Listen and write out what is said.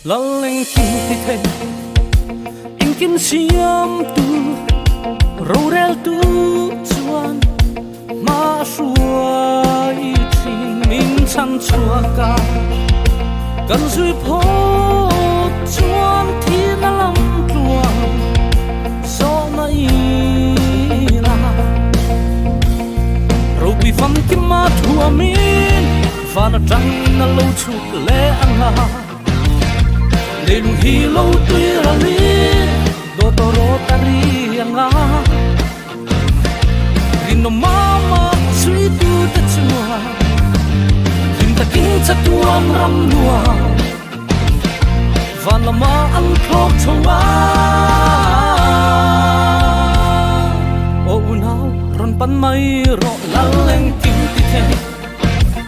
la leng kim ti the in kim siam tu ro rel tu chuan ma suai thing min chan chua ka kan zui pho chuan thi na lam tua so mai na ro bi fam kim ma thua min fa na tang na lo chu le anga le lu hi lo tu ra li do to ro ta ri anga rin no mama sui tu ta chua rin ta king cha tuam ram lua van la ma an thok chowa o unau ron pan mai ro la leng kim ti the